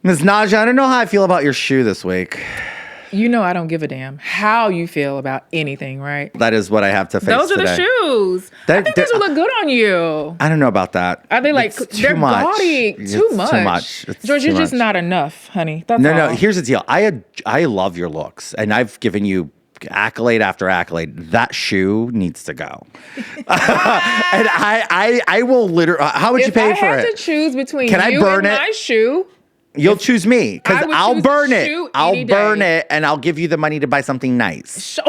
Ms. Naja, I don't know how I feel about your shoe this week. You know I don't give a damn how you feel about anything, right? That is what I have to face Those are today. the shoes. I think these would look good on you. I don't know about that. Are they like, they're gaudy? Too much. Too much. George, you're just not enough, honey. That's all. No, here's the deal. I love your looks, and I've given you accolade after accolade. That shoe needs to go. And I will literally, how would you pay for it? If I had to choose between Can you I burn and it? my shoe. You'll choose me because I'll burn it. I'll burn day. it and I'll give you the money to buy something nice.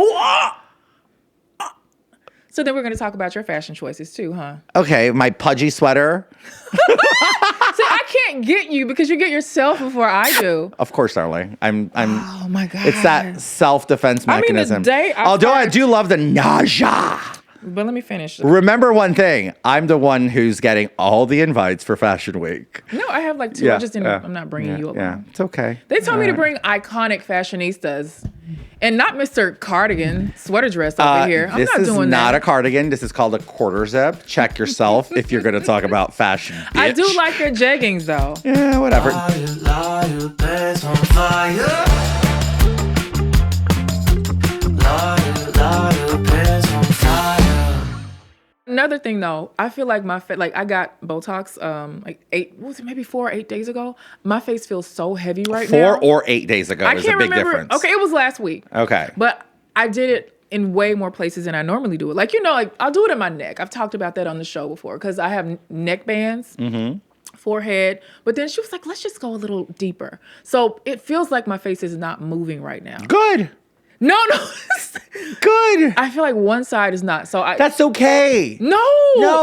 So then we're going to talk about your fashion choices too, huh? Okay, my pudgy sweater. See, I can't get you because you get yourself before I do. Of course, darling. I'm. Oh my God. It's that self-defense mechanism. I mean, the day although I do love the Naja. But let me finish. Remember one thing. I'm the one who's getting all the invites for Fashion Week. No, I have like two. Yeah, I just didn't. I'm not bringing you along. Yeah, it's okay. They told me to bring iconic fashionistas and not Mr. Cardigan sweater dress over here. I'm not doing that. This is not a cardigan. This is called a quarter zip. Check yourself if you're going to talk about fashion, bitch. I do like your jeggings though. Yeah, whatever. Another thing though, I feel like my face, like I got Botox maybe 4 or 8 days ago. My face feels so heavy right now. 4 or 8 days ago is a big difference. Okay, it was last week. Okay. But I did it in way more places than I normally do it. Like, like I'll do it in my neck. I've talked about that on the show before because I have neck bands, forehead. But then she was like, let's just go a little deeper. So it feels like my face is not moving right now. Good. No. Good. I feel like one side is not. So that's okay. No,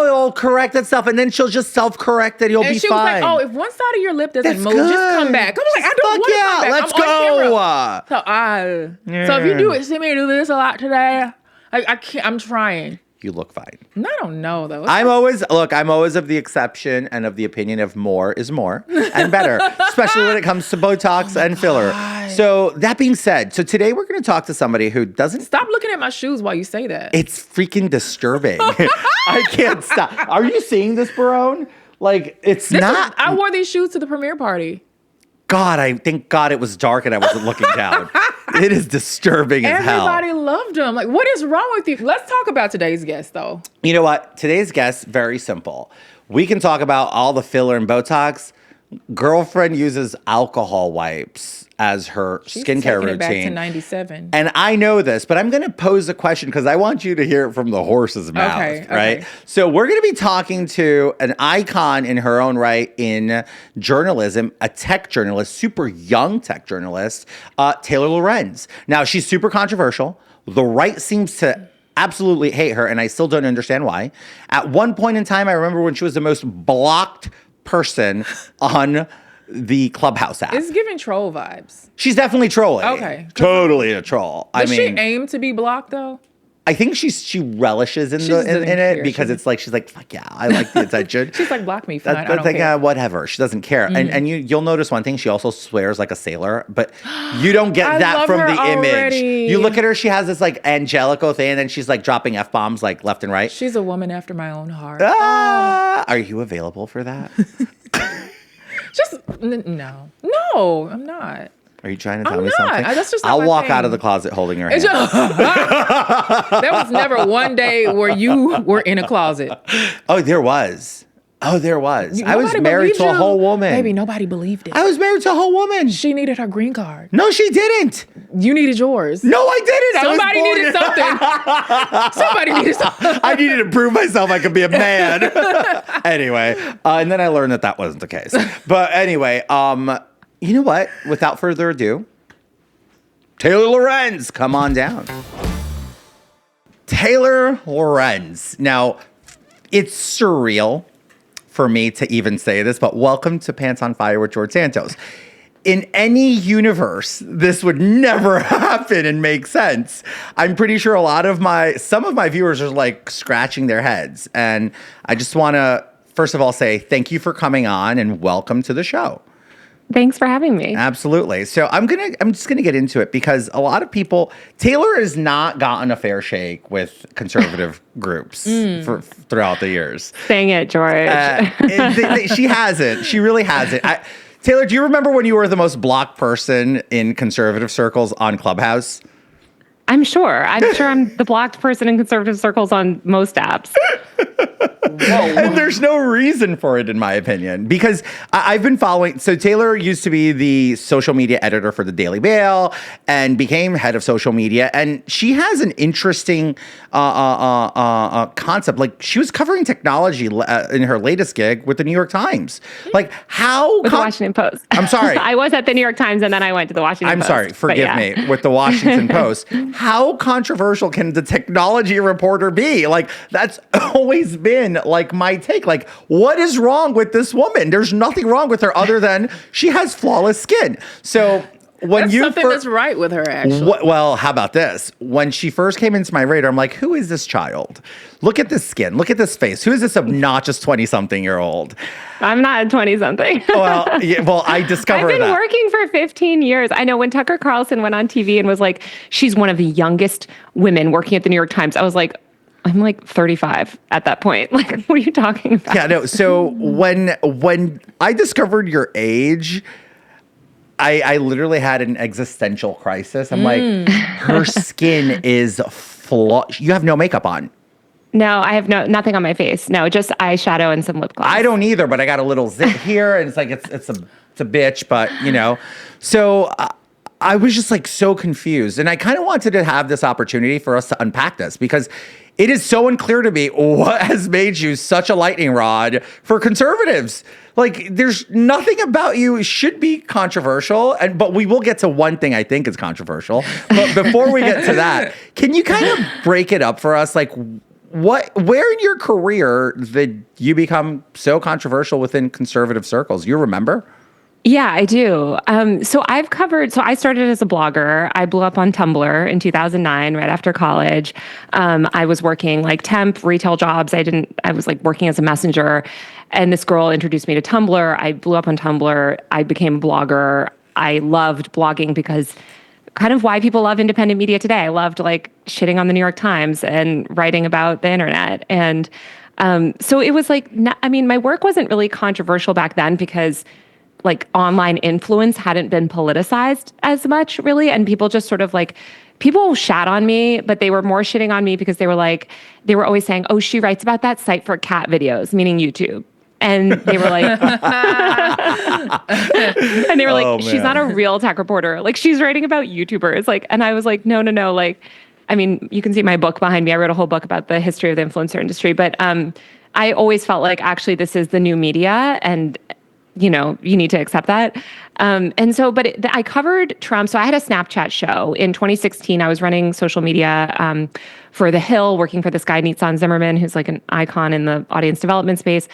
it'll correct itself, and then she'll just self-correct it. You'll be fine. And she was like, "Oh, if one side of your lip doesn't move, just come back." I'm like, "I don't want to come back. Let's go." So if you do it, see me do this a lot today. I can't. I'm trying. You look fine. I don't know though. I'm always of the exception and of the opinion of more is more and better, especially when it comes to Botox and filler. So that being said, today we're going to talk to somebody who doesn't stop looking at my shoes while you say that. It's freaking disturbing. I can't stop. Are you seeing this, Barone? Like I wore these shoes to the premiere party. God, I thank God it was dark and I wasn't looking down. It is disturbing as hell. Everybody loved them. Like, what is wrong with you? Let's talk about today's guest, though. You know what? Today's guest, very simple. We can talk about all the filler and Botox. Girlfriend uses alcohol wipes as her skincare routine. It back to 97. And I know this, but I'm going to pose a question because I want you to hear it from the horse's mouth, right? So we're going to be talking to an icon in her own right in journalism, a tech journalist, super young tech journalist, Taylor Lorenz. Now, she's super controversial. The right seems to absolutely hate her, and I still don't understand why. At one point in time, I remember when she was the most blocked person on the Clubhouse app. It's giving troll vibes. She's definitely trolling. Okay. Totally a troll. Does she aim to be blocked though? I think she relishes in it because it's like she's like, fuck yeah, I like the attention. She's like, block me, fine. I don't care. Whatever. She doesn't care. Mm. And you'll notice one thing, she also swears like a sailor, but you don't get that from the image. You look at her, she has this like angelical thing, and then she's like dropping F-bombs like left and right. She's a woman after my own heart. Are you available for that? No, I'm not. Are you trying to tell me something? That's just not I'll my walk thing. out of the closet holding her hand. There was never one day where you were in a closet. Oh, there was. I was married to a whole woman. Baby, nobody believed it. I was married to a whole woman. She needed her green card. No, she didn't. You needed yours. No, I didn't. Somebody needed something. Somebody needed something. I needed to prove myself I could be a man. Anyway, and then I learned that wasn't the case. But anyway, you know what? Without further ado, Taylor Lorenz, come on down. Taylor Lorenz. Now, it's surreal for me to even say this, but welcome to Pants on Fire with George Santos. In any universe, this would never happen and make sense. I'm pretty sure some of my viewers are like scratching their heads. And I just want to, first of all, say thank you for coming on and welcome to the show. Thanks for having me. Absolutely. So I'm just gonna get into it because a lot of people, Taylor has not gotten a fair shake with conservative groups throughout the years. Saying it, George. She hasn't. She really hasn't. Taylor, do you remember when you were the most blocked person in conservative circles on Clubhouse? I'm sure I'm the blocked person in conservative circles on most apps. Whoa. And there's no reason for it, in my opinion, because I've been following. So Taylor used to be the social media editor for the Daily Mail and became head of social media. And she has an interesting concept. Like, she was covering technology in her latest gig with the New York Times. Like, how? With the Washington Post. I'm sorry. I was at the New York Times and then I went to the Washington Post. I'm sorry. Forgive me. With the Washington Post. How controversial can the technology reporter be? Like, that's always been like my take. Like, what is wrong with this woman? There's nothing wrong with her other than she has flawless skin. So when that's you something that's right with her, actually. Well, how about this? When she first came into my radar, I'm like, who is this child? Look at this skin. Look at this face. Who is this obnoxious 20-something-year-old? I'm not a 20-something. well, I discovered I've been working for 15 years. I know when Tucker Carlson went on TV and was like, she's one of the youngest women working at the New York Times, I was like, I'm like 35 at that point. Like, what are you talking about? Yeah, no. So when I discovered your age, I literally had an existential crisis. I'm like, her skin is flawed. You have no makeup on. No, I have nothing on my face. No, just eyeshadow and some lip gloss. I don't either, but I got a little zit here, and it's like it's a bitch, but you know. So I was just like so confused, and I kind of wanted to have this opportunity for us to unpack this because it is so unclear to me what has made you such a lightning rod for conservatives. Like, there's nothing about you should be controversial, but we will get to one thing I think is controversial. But before we get to that, can you kind of break it up for us? Like, where in your career did you become so controversial within conservative circles? You remember? Yeah, I do. So I started as a blogger. I blew up on Tumblr in 2009, right after college. I was working like temp retail jobs. I was like working as a messenger, and this girl introduced me to Tumblr. I blew up on Tumblr. I became a blogger. I loved blogging because kind of why people love independent media today. I loved like shitting on the New York Times and writing about the internet. And so it was like, my work wasn't really controversial back then because like online influence hadn't been politicized as much really. And people just sort of like, people shat on me, but they were more shitting on me because they were always saying, oh, she writes about that site for cat videos, meaning YouTube. And they were like, oh, she's not a real tech reporter. Like, she's writing about YouTubers. Like, and I was like, no. Like, I mean, you can see my book behind me. I wrote a whole book about the history of the influencer industry. But I always felt like actually this is the new media, and you know, you need to accept that. I covered Trump. So I had a Snapchat show in 2016. I was running social media for The Hill, working for this guy, Nitzan Zimmerman, who's like an icon in the audience development space.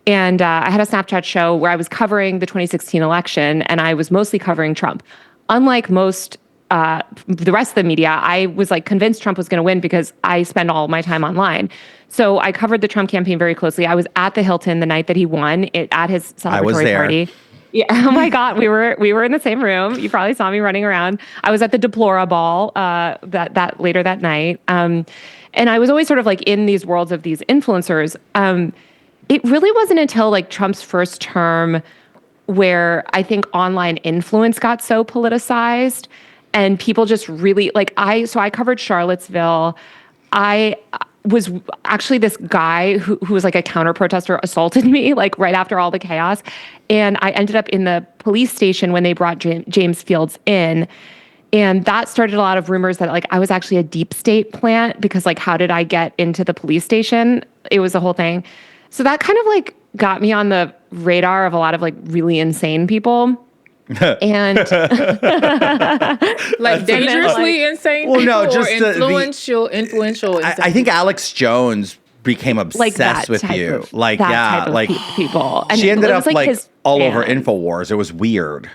And I had a Snapchat show where I was covering the 2016 election, and I was mostly covering Trump. Unlike most the rest of the media, I was like convinced Trump was going to win because I spend all my time online. So I covered the Trump campaign very closely. I was at the Hilton the night that he won, at his celebratory party. Yeah. Oh my God. We were in the same room. You probably saw me running around. I was at the Deplora ball that later that night. And I was always sort of like in these worlds of these influencers. It really wasn't until like Trump's first term where I think online influence got so politicized and people just really like, I covered Charlottesville. I was actually this guy who was like a counter protester assaulted me like right after all the chaos. And I ended up in the police station when they brought James Fields in. And that started a lot of rumors that like I was actually a deep state plant because like, how did I get into the police station? It was the whole thing. So that kind of like got me on the radar of a lot of like really insane people. And like dangerously insane people, no, just influential insane I think Alex Jones became obsessed with you. People. And she ended up like all over InfoWars. It was weird.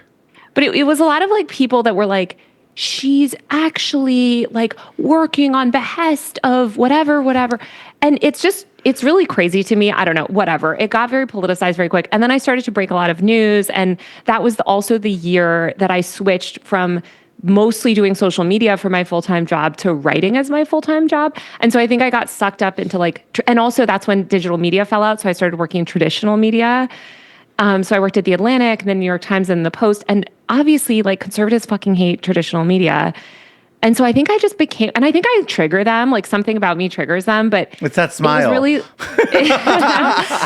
But it was a lot of like people that were like, she's actually like working on behest of whatever. And it's really crazy to me. I don't know, whatever. It got very politicized very quick. And then I started to break a lot of news. And that was also the year that I switched from mostly doing social media for my full-time job to writing as my full-time job. And so I think I got sucked up into like, and also that's when digital media fell out. So I started working in traditional media. So I worked at The Atlantic, and then New York Times, and the Post. And obviously, like, conservatives fucking hate traditional media. And so I think I just became, and I think I trigger them, like something about me triggers them, but it's that smile. It was really,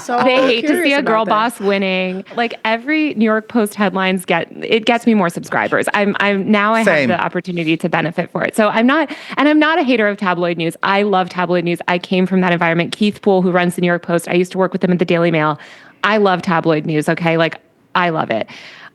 So they hate to see a girl that. boss winning. Like every New York Post headlines gets me more subscribers. I have the opportunity to benefit for it. So I'm not a hater of tabloid news. I love tabloid news. I came from that environment. Keith Poole, who runs the New York Post, I used to work with him at the Daily Mail. I love tabloid news. Okay. Like I love it.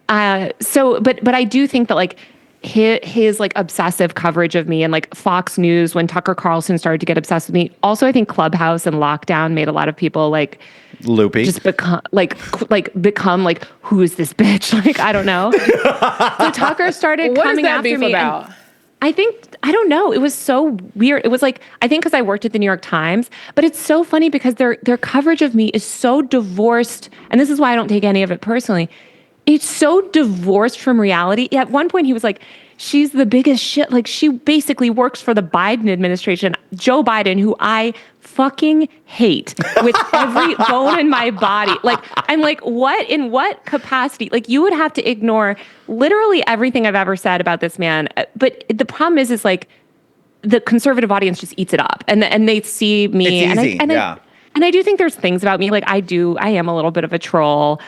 But I do think that like, his like obsessive coverage of me and like Fox News when Tucker Carlson started to get obsessed with me. Also, I think Clubhouse and lockdown made a lot of people like loopy, just become like who is this bitch? Like I don't know. So Tucker started coming after me. About? I don't know. It was so weird. It was like, I think because I worked at the New York Times, but it's so funny because their coverage of me is so divorced, and this is why I don't take any of it personally. It's so divorced from reality. At one point, he was like, she's the biggest shit. Like, she basically works for the Biden administration, Joe Biden, who I fucking hate with every bone in my body. Like, I'm like, what? In what capacity? Like, you would have to ignore literally everything I've ever said about this man. But the problem is like, the conservative audience just eats it up. And they see me. It's easy, and I do think there's things about me. Like, I am a little bit of a troll.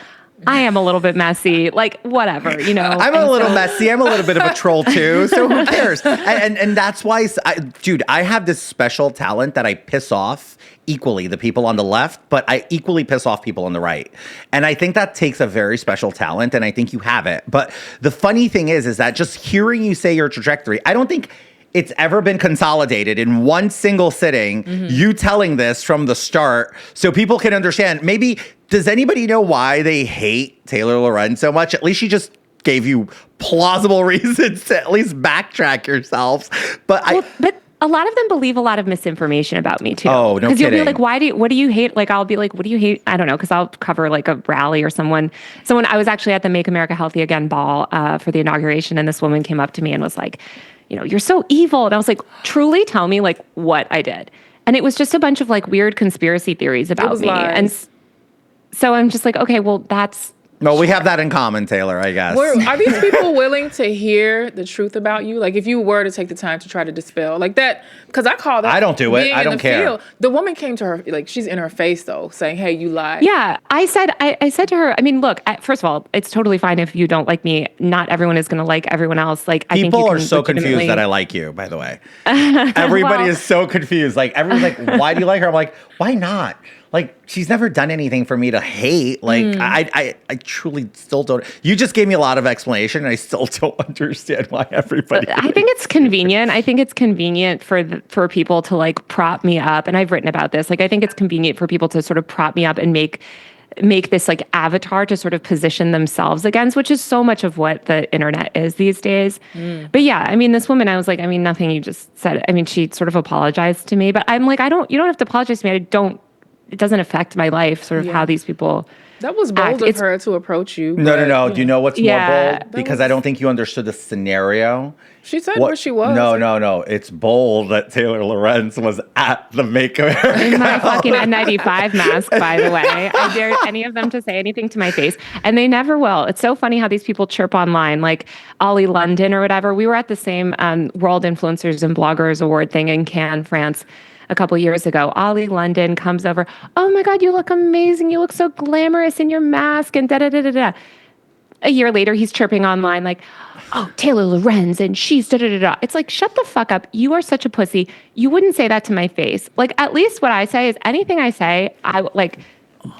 I am a little bit messy, like whatever, you know. I'm a little messy. I'm a little bit of a troll too. So who cares? And that's why, I have this special talent that I piss off equally the people on the left, but I equally piss off people on the right. And I think that takes a very special talent, and I think you have it. But the funny thing is that just hearing you say your trajectory, I don't think it's ever been consolidated in one single sitting, you telling this from the start so people can understand. Maybe, does anybody know why they hate Taylor Lorenz so much? At least she just gave you plausible reasons to at least backtrack yourselves. But a lot of them believe a lot of misinformation about me too. Oh, no kidding. Because you'll be like, what do you hate? Like, I'll be like, what do you hate? I don't know. Because I'll cover like a rally or someone, I was actually at the Make America Healthy Again ball for the inauguration. And this woman came up to me and was like, you know, you're so evil. And I was like, truly tell me like what I did. And it was just a bunch of like weird conspiracy theories about me. Lies. And so I'm just like, okay, well, that's. Well, we have that in common, Taylor, I guess. Are these people willing to hear the truth about you? Like, if you were to take the time to try to dispel like that, because I call that. I don't do it. I don't care. Field. The woman came to her, like, she's in her face though, saying, "Hey, you lied." Yeah, I said to her. I mean, look. First of all, it's totally fine if you don't like me. Not everyone is going to like everyone else. Like, I think people are so confused that I like you. By the way, everybody is so confused. Like, everyone's like, "Why do you like her?" I'm like, "Why not?" Like, she's never done anything for me to hate. Like, I truly still don't. You just gave me a lot of explanation, and I still don't understand why everybody. I think it's convenient. I think it's convenient for people to like prop me up, and I've written about this. Like, I think it's convenient for people to sort of prop me up and make this like avatar to sort of position themselves against, which is so much of what the internet is these days. But yeah, I mean, this woman, I was like, I mean, nothing you just said. I mean, she sort of apologized to me, but I'm like, you don't have to apologize to me. It doesn't affect my life, sort of how these people. That was bold of her to approach you. No. Do you know what's more bold? Because I don't think you understood the scenario. She said where she was. No. It's bold that Taylor Lorenz was at the Make America. In my fucking N95 mask, by the way. I dare any of them to say anything to my face, and they never will. It's so funny how these people chirp online, like Ollie London or whatever. We were at the same World Influencers and Bloggers Award thing in Cannes, France, a couple years ago. Ollie London comes over. Oh my God, you look amazing. You look so glamorous in your mask and da-da-da-da-da. A year later, he's chirping online like, oh, Taylor Lorenz and she's da-da-da-da. It's like, shut the fuck up. You are such a pussy. You wouldn't say that to my face. Like, at least what I say is anything I say, I like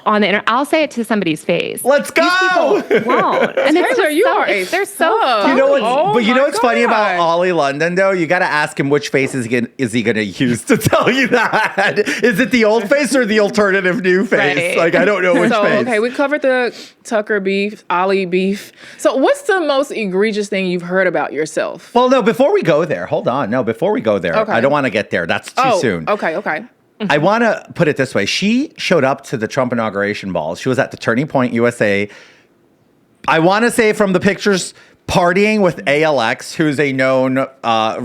on the internet, I'll say it to somebody's face. Let's go. These people won't. And it's Taylor, just you are a they're so funny. You know what's funny about Ollie London though? You got to ask him which face is he going to use to tell you that. Is it the old face or the alternative new face? Right. Like, I don't know which face. Okay, we covered the Tucker beef, Ollie beef. So what's the most egregious thing you've heard about yourself? Well, no, before we go there, hold on. No, before we go there, I don't want to get there. That's too soon. Okay. I want to put it this way. She showed up to the Trump inauguration balls. She was at the Turning Point USA. I want to say from the pictures, partying with ALX, who's a known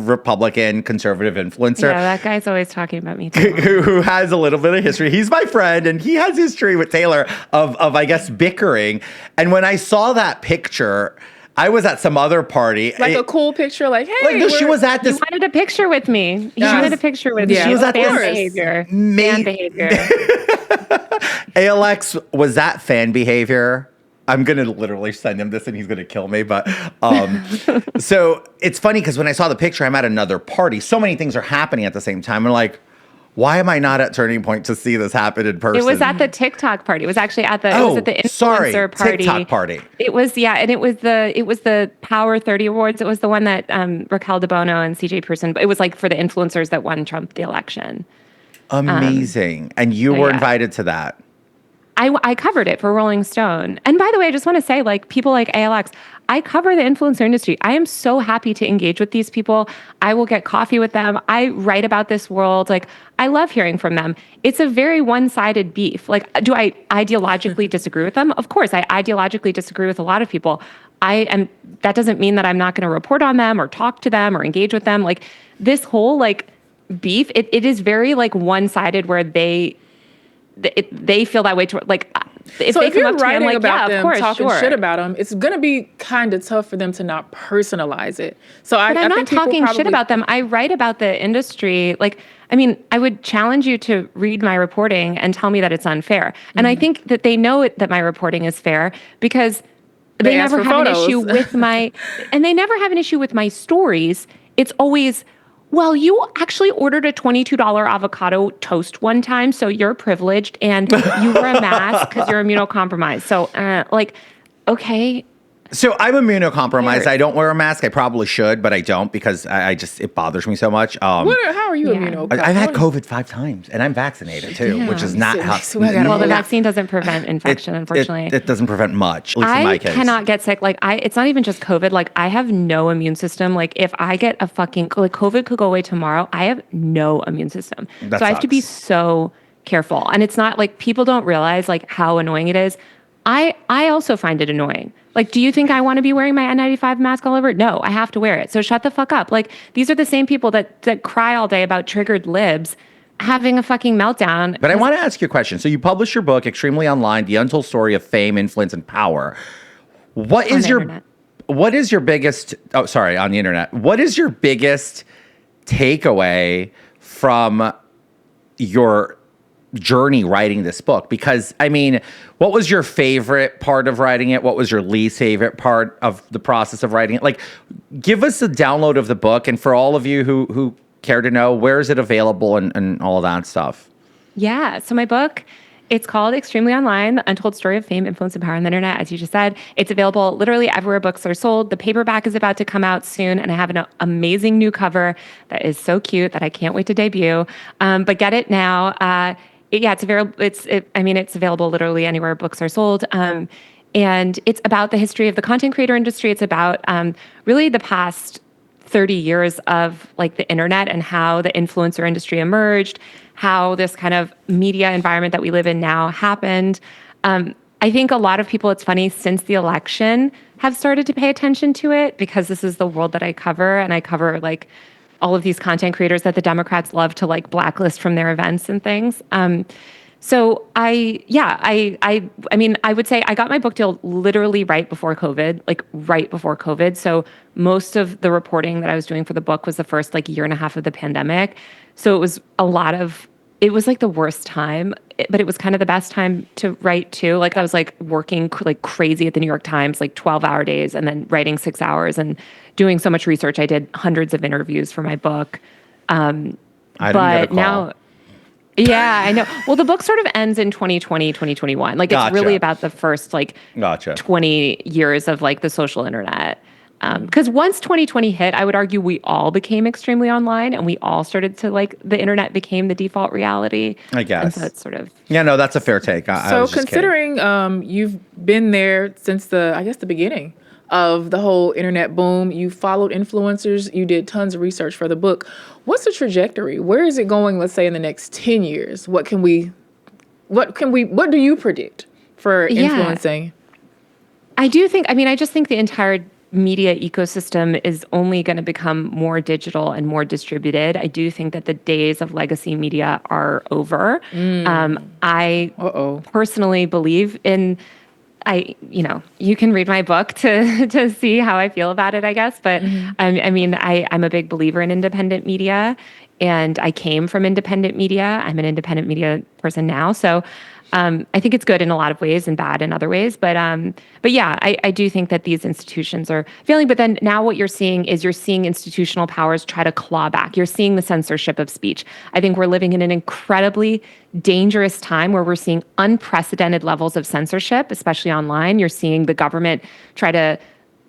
Republican conservative influencer. Yeah, that guy's always talking about me too. Who has a little bit of history. He's my friend, and he has history with Taylor of I guess, bickering. And when I saw that picture, I was at some other party. Like a cool picture, like, hey. Like, no, she was at this. You wanted a picture with me. You wanted a picture with me. She was at fan this behavior. Fan behavior. ALX, was that fan behavior? I'm going to literally send him this and he's going to kill me. But so it's funny because when I saw the picture, I'm at another party. So many things are happening at the same time. I'm like, why am I not at Turning Point to see this happen in person? It was at the TikTok party. It was actually at the influencer party. TikTok party. It was, yeah, and it was the Power 30 Awards. It was the one that Raquel DeBono and CJ Person. It was like for the influencers that won Trump the election. Amazing. And you were invited to that. I covered it for Rolling Stone. And by the way, I just want to say, like, people like ALX, I cover the influencer industry. I am so happy to engage with these people. I will get coffee with them. I write about this world. Like, I love hearing from them. It's a very one-sided beef. Like, do I ideologically disagree with them? Of course, I ideologically disagree with a lot of people. That doesn't mean that I'm not going to report on them or talk to them or engage with them. Like, this whole, like, beef, it is very, like, one-sided where they feel that way to, like, if so they if come you're up to me, I'm writing like, about yeah, them, of course, talking sure. shit about them, it's going to be kind of tough for them to not personalize it. So I'm not talking shit about them. I write about the industry. Like, I mean, I would challenge you to read my reporting and tell me that it's unfair. And I think that they know that my reporting is fair because they never have an issue with and they never have an issue with my stories. It's always, well, you actually ordered a $22 avocado toast one time, so you're privileged, and you wear a mask because you're immunocompromised. So, like, okay. So I'm immunocompromised. I don't wear a mask. I probably should, but I don't because it bothers me so much. How are you immunocompromised? I've had COVID 5 times, and I'm vaccinated too, which is not how. Well, the vaccine doesn't prevent infection, unfortunately. It doesn't prevent much, at least in my case. I cannot get sick. Like, it's not even just COVID. Like, I have no immune system. Like, if I get COVID could go away tomorrow. I have no immune system. That so I have to be so careful. And it's not like people don't realize like how annoying it is. I also find it annoying. Like, do you think I want to be wearing my N95 mask all over? No, I have to wear it. So shut the fuck up. Like, these are the same people that cry all day about triggered libs having a fucking meltdown. But I want to ask you a question. So you published your book, Extremely Online, The Untold Story of Fame, Influence, and Power. What is your biggest, on the internet. What is your biggest takeaway from your journey writing this book? Because, I mean, what was your favorite part of writing it? What was your least favorite part of the process of writing it? Like, give us a download of the book. And for all of you who care to know, where is it available and all of that stuff? Yeah. So my book, it's called Extremely Online, The Untold Story of Fame, Influence, and Power on the Internet, as you just said. It's available literally everywhere books are sold. The paperback is about to come out soon, and I have an amazing new cover that is so cute that I can't wait to debut. But get it now. It's available literally anywhere books are sold. And it's about the history of the content creator industry. It's about really the past 30 years of like the internet and how the influencer industry emerged, how this kind of media environment that we live in now happened. I think a lot of people, it's funny, since the election have started to pay attention to it because this is the world that I cover, and I cover like all of these content creators that the Democrats love to like blacklist from their events and things. So I would say I got my book deal literally right before COVID. So most of the reporting that I was doing for the book was the first like year and a half of the pandemic. So it was it was like the worst time, but it was kind of the best time to write too. Like I was like working like crazy at the New York Times, like 12-hour days, and then writing 6 hours and doing so much research. I did hundreds of interviews for my book. I didn't get a call. Now, yeah, I know. Well, the book sort of ends in 2020, 2021. Like it's really about the first like 20 years of like the social internet. Because once 2020 hit, I would argue we all became extremely online, and we all started to like the internet became the default reality. I guess. And so it's sort of that's a fair take. So considering you've been there since the beginning of the whole internet boom, you followed influencers, you did tons of research for the book. What's the trajectory? Where is it going? Let's say in the next 10 years. What do you predict for influencing? I just think the entire media ecosystem is only going to become more digital and more distributed. I do think that the days of legacy media are over. I personally believe in, you can read my book to see how I feel about it, I guess. But I'm a big believer in independent media, and I came from independent media. I'm an independent media person now. So I think it's good in a lot of ways and bad in other ways. But yeah, I do think that these institutions are failing. But then now what you're seeing is institutional powers try to claw back. You're seeing the censorship of speech. I think we're living in an incredibly dangerous time where we're seeing unprecedented levels of censorship, especially online. You're seeing the government try to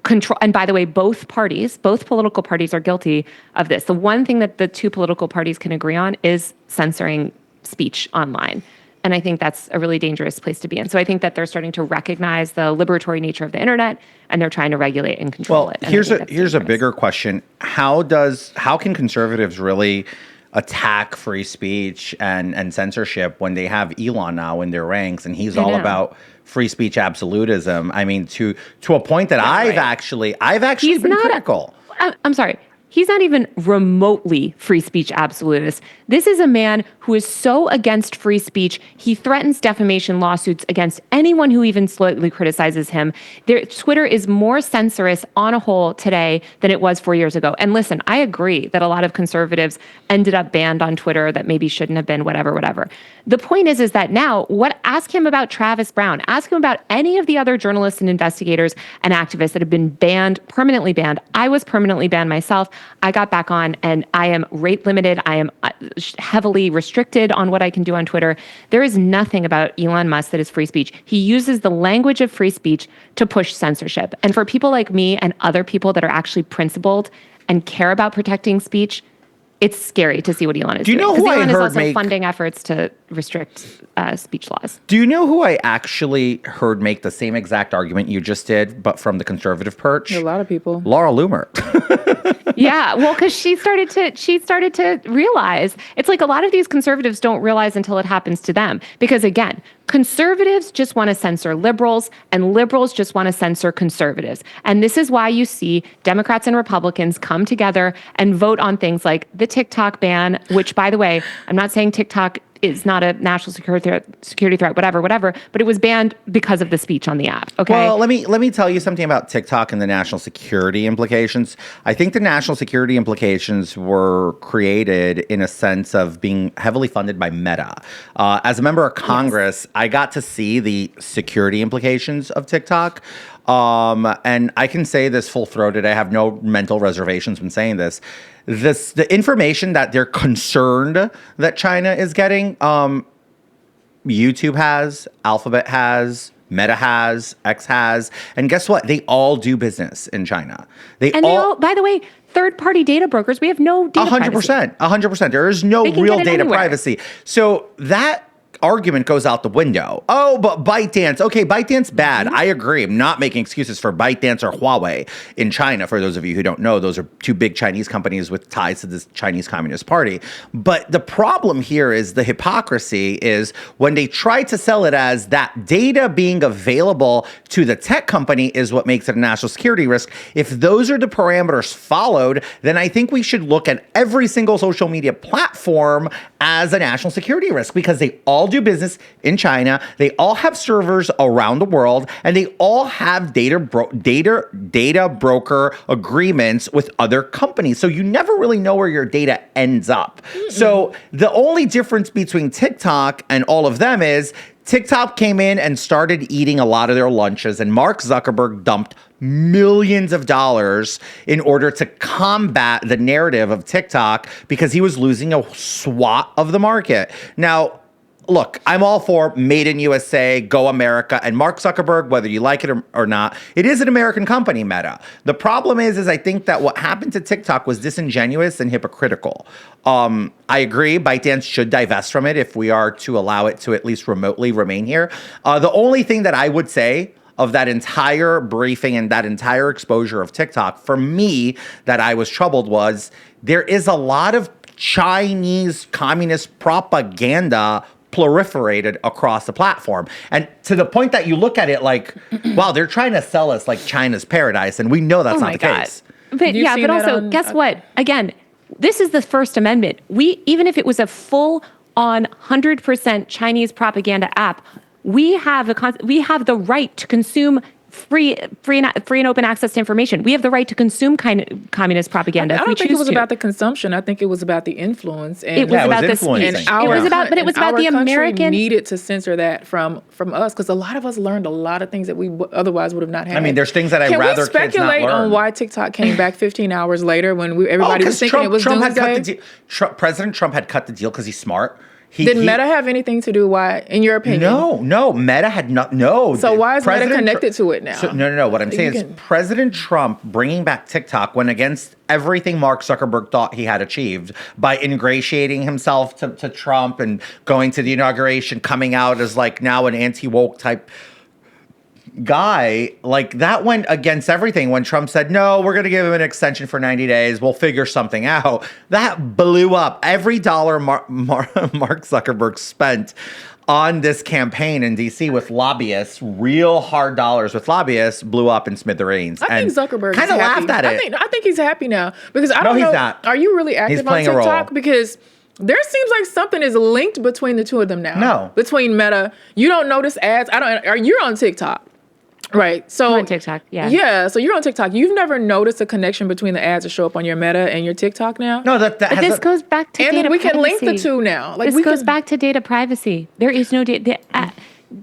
control. And by the way, both political parties are guilty of this. The one thing that the two political parties can agree on is censoring speech online. And I think that's a really dangerous place to be in. So I think that they're starting to recognize the liberatory nature of the internet, and they're trying to regulate and control it. And here's a bigger question. How can conservatives really attack free speech and censorship when they have Elon now in their ranks, and he's all about free speech absolutism? I mean, to a point that I've actually been critical. I'm sorry. He's not even remotely free speech absolutist. This is a man who is so against free speech, he threatens defamation lawsuits against anyone who even slightly criticizes him. Twitter is more censorious on a whole today than it was 4 years ago. And listen, I agree that a lot of conservatives ended up banned on Twitter that maybe shouldn't have been, whatever. The point is that now, ask him about Travis Brown. Ask him about any of the other journalists and investigators and activists that have been permanently banned. I was permanently banned myself. I got back on, and I am rate limited. I am heavily restricted on what I can do on Twitter. There is nothing about Elon Musk that is free speech. He uses the language of free speech to push censorship. And for people like me and other people that are actually principled and care about protecting speech, it's scary to see what Elon is doing. Do you know who I Elon heard is also funding efforts to restrict speech laws. Do you know who I actually heard make the same exact argument you just did, but from the conservative perch? A lot of people. Laura Loomer. Yeah, well, because she started to realize, it's like a lot of these conservatives don't realize until it happens to them. Because again, conservatives just want to censor liberals, and liberals just want to censor conservatives. And this is why you see Democrats and Republicans come together and vote on things like the TikTok ban, which, by the way, I'm not saying TikTok is not a national security threat, whatever, but it was banned because of the speech on the app. Okay. Well, let me tell you something about TikTok and the national security implications. I think the national security implications were created in a sense of being heavily funded by Meta. As a member of Congress, yes, I got to see the security implications of TikTok. And I can say this full-throated. I have no mental reservations when saying this. The information that they're concerned that China is getting, YouTube has, Alphabet has, Meta has, X has, and guess what? They all do business in China. They all, by the way, third-party data brokers. We have no data 100%. 100%. There is no real data privacy. So that argument goes out the window. Oh, but ByteDance. Okay, ByteDance bad. I agree. I'm not making excuses for ByteDance or Huawei in China. For those of you who don't know, those are two big Chinese companies with ties to the Chinese Communist Party. But the problem here is the hypocrisy is when they try to sell it as that data being available to the tech company is what makes it a national security risk. If those are the parameters followed, then I think we should look at every single social media platform as a national security risk because they all do business in China. They all have servers around the world, and they all have data broker agreements with other companies. So you never really know where your data ends up. So the only difference between TikTok and all of them is TikTok came in and started eating a lot of their lunches, and Mark Zuckerberg dumped millions of dollars in order to combat the narrative of TikTok because he was losing a swath of the market. Now, look, I'm all for Made in USA, Go America, and Mark Zuckerberg, whether you like it or not, it is an American company, Meta. The problem is I think that what happened to TikTok was disingenuous and hypocritical. I agree, ByteDance should divest from it if we are to allow it to at least remotely remain here. The only thing that I would say of that entire briefing and that entire exposure of TikTok, for me, that I was troubled was there is a lot of Chinese communist propaganda proliferated across the platform. And to the point that you look at it like, wow, they're trying to sell us like China's paradise. And we know that's not the case. But but also, guess what? Again, this is the First Amendment. Even if it was a full on 100% Chinese propaganda app, we have the right to consume free and open access to information. We have the right to consume communist propaganda. I don't think it was about the consumption. I think it was about the influence. And it was about the speech. It was about the American needed to censor that from us because a lot of us learned a lot of things that we otherwise would have not had. I mean, there's things that I'd rather kids not learn. Can we speculate on why TikTok came back 15 hours later when everybody was thinking it was doomsday? President Trump had cut the deal because he's smart. Did Meta have anything to do? Why, in your opinion? No. Meta had not. No. So why is Meta connected to it now? No. What I'm saying is President Trump bringing back TikTok went against everything Mark Zuckerberg thought he had achieved by ingratiating himself to Trump and going to the inauguration, coming out as like now an anti-woke type guy. Like that went against everything when Trump said, no, we're going to give him an extension for 90 days. We'll figure something out. That blew up. Every dollar Mark Zuckerberg spent on this campaign in DC with lobbyists, real hard dollars with lobbyists, blew up in smithereens. I think Zuckerberg kind of laughed at it. I think he's happy now because I don't know. He's not. Are you really active on TikTok? Because there seems like something is linked between the two of them now. No. Between Meta. You don't notice ads. You're on TikTok. Right. So I'm on TikTok, yeah. Yeah. So you're on TikTok. You've never noticed a connection between the ads that show up on your Meta and your TikTok now? No, this goes back to data privacy. And we can link the two now. Like this goes back to data privacy. There is no data.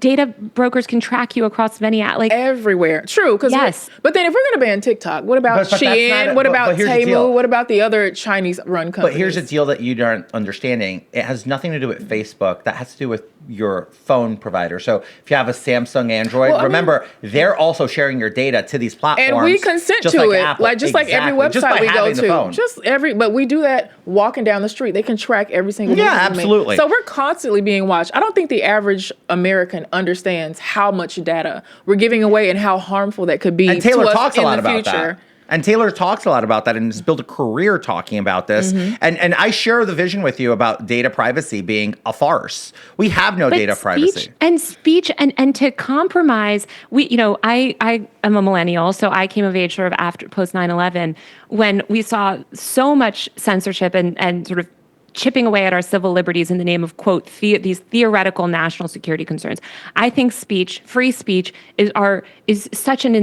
Data brokers can track you across many everywhere. True. Yes. But then if we're going to ban TikTok, what about Shein? What about Temu? What about the other Chinese-run companies? But here's a deal that you aren't understanding. It has nothing to do with Facebook. That has to do with your phone provider. So if you have a Samsung Android, remember, they're also sharing your data to these platforms. And we consent to it. Apple. Like every website we go to. But we do that walking down the street. They can track every single move. Yeah, absolutely. So we're constantly being watched. I don't think the average American understands how much data we're giving away and how harmful that could be and Taylor to us talks in a lot the about future. That. And Taylor talks a lot about that and has built a career talking about this. Mm-hmm. And I share the vision with you about data privacy being a farce. We have no data privacy. And to compromise, I am a millennial, so I came of age sort of after post 9/11 when we saw so much censorship and sort of chipping away at our civil liberties in the name of, quote, these theoretical national security concerns. I think free speech is such an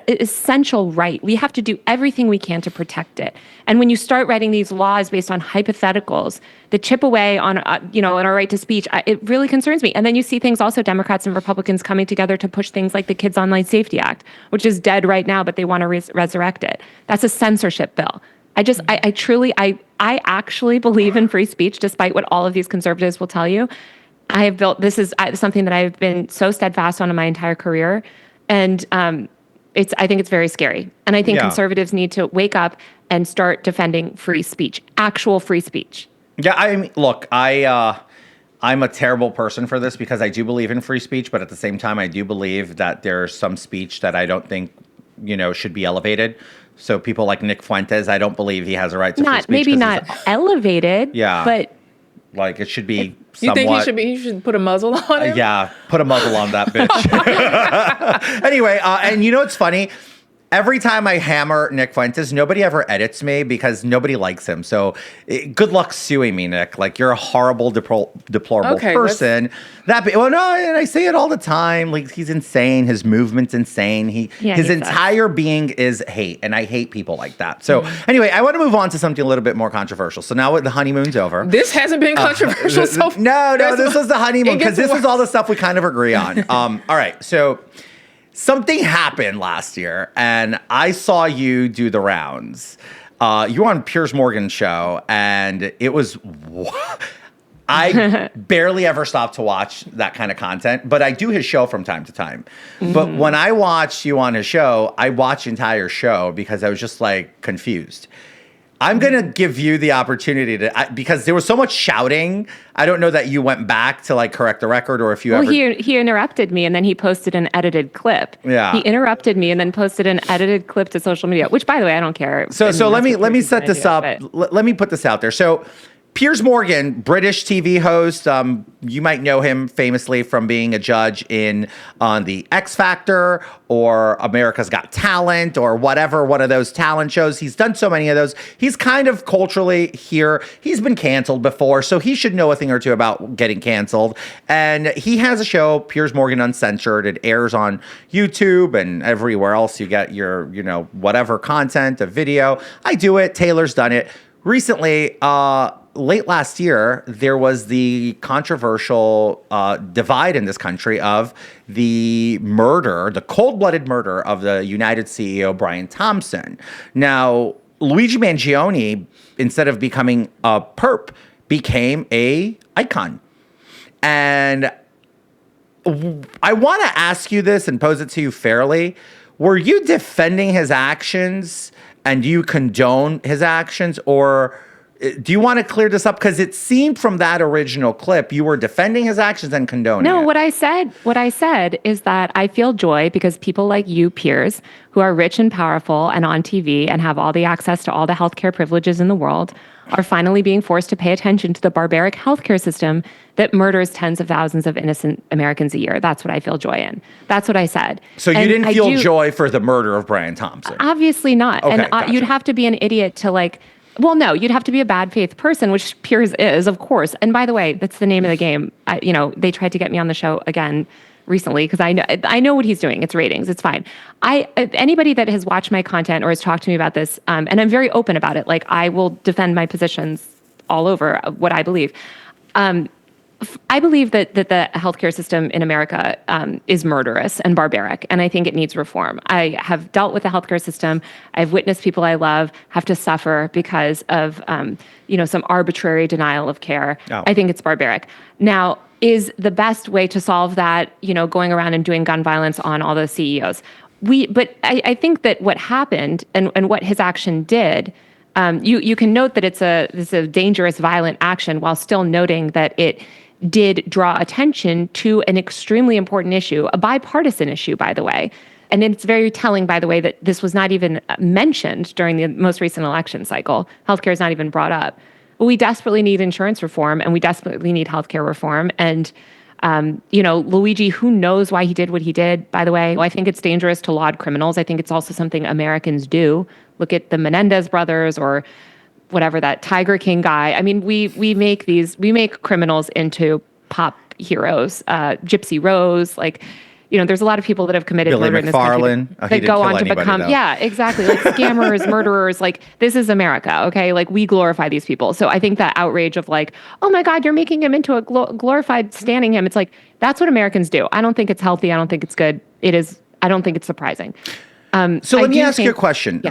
essential right. We have to do everything we can to protect it. And when you start writing these laws based on hypotheticals that chip away on our right to speech, it really concerns me. And then you see things also, Democrats and Republicans coming together to push things like the Kids Online Safety Act, which is dead right now, but they want to resurrect it. That's a censorship bill. I actually believe in free speech, despite what all of these conservatives will tell you. I have built, this is something that I've been so steadfast on in my entire career. And I think it's very scary. And I think conservatives need to wake up and start defending free speech, actual free speech. Yeah, I mean, look, I'm a terrible person for this because I do believe in free speech, but at the same time, I do believe that there's some speech that I don't think, should be elevated. So people like Nick Fuentes, I don't believe he has a right to free speech. Maybe not elevated, but like it should be You think he should put a muzzle on him? Yeah, put a muzzle on that bitch. Anyway, and it's funny? Every time I hammer Nick Fuentes, nobody ever edits me because nobody likes him. So good luck suing me, Nick. Like, you're a horrible, deplorable person. And I say it all the time. Like, he's insane. His movement's insane. His entire being is hate, and I hate people like that. So anyway, I want to move on to something a little bit more controversial. So now the honeymoon's over. This hasn't been controversial so far. No, this was the honeymoon because this is all the stuff we kind of agree on. All right, so something happened last year, and I saw you do the rounds. You were on Piers Morgan's show, and it was... I barely ever stop to watch that kind of content, but I do his show from time to time. Mm-hmm. But when I watched you on his show, I watched the entire show because I was just like confused. I'm going to give you the opportunity to, because there was so much shouting. I don't know that you went back to like correct the record or if you ever. He interrupted me and then he posted an edited clip. Yeah. He interrupted me and then posted an edited clip to social media, which by the way, I don't care. So let me set this up. Let me put this out there. So Piers Morgan, British TV host. You might know him famously from being a judge on the X Factor or America's Got Talent or whatever, one of those talent shows. He's done so many of those. He's kind of culturally here. He's been canceled before, so he should know a thing or two about getting canceled. And he has a show, Piers Morgan Uncensored. It airs on YouTube and everywhere else you get your, whatever content, a video. I do it. Taylor's done it. Recently, late last year, there was the controversial divide in this country of the cold-blooded murder of the United CEO, Brian Thompson. Now, Luigi Mangione, instead of becoming a perp, became a icon. And I want to ask you this and pose it to you fairly. Were you defending his actions and do you condone his actions, or do you want to clear this up? Because it seemed from that original clip you were defending his actions and condoning it. What I said is that I feel joy because people like you, Piers, who are rich and powerful and on TV and have all the access to all the healthcare privileges in the world, are finally being forced to pay attention to the barbaric healthcare system that murders tens of thousands of innocent Americans a year. That's what I feel joy in. That's what I said. So you didn't feel joy for the murder of Brian Thompson? Obviously not. Okay, and gotcha. You'd have to be an idiot to well, no, you'd have to be a bad faith person, which Piers is, of course. And by the way, that's the name of the game. They tried to get me on the show again recently because I know what he's doing. It's ratings. It's fine. Anybody that has watched my content or has talked to me about this, and I'm very open about it. I will defend my positions all over what I believe. I believe that the healthcare system in America is murderous and barbaric, and I think it needs reform. I have dealt with the healthcare system. I've witnessed people I love have to suffer because of some arbitrary denial of care. Oh. I think it's barbaric. Now, is the best way to solve that, going around and doing gun violence on all the CEOs? But I think that what happened and what his action did, you can note that it's a dangerous, violent action while still noting that it did draw attention to an extremely important issue, a bipartisan issue, by the way. And it's very telling, by the way, that this was not even mentioned during the most recent election cycle. Healthcare is not even brought up. But we desperately need insurance reform, and we desperately need healthcare reform. And, Luigi, who knows why he did what he did, by the way. I think it's dangerous to laud criminals. I think it's also something Americans do. Look at the Menendez brothers or whatever, that Tiger King guy. I mean, we make criminals into pop heroes. Gypsy Rose, there's a lot of people that have committed Billy murder in this country that go on to become, exactly, scammers, murderers. This is America, okay? We glorify these people. So I think that outrage of oh my God, you're making him into a glorified standing him. It's that's what Americans do. I don't think it's healthy. I don't think it's good. I don't think it's surprising. So let me ask you a question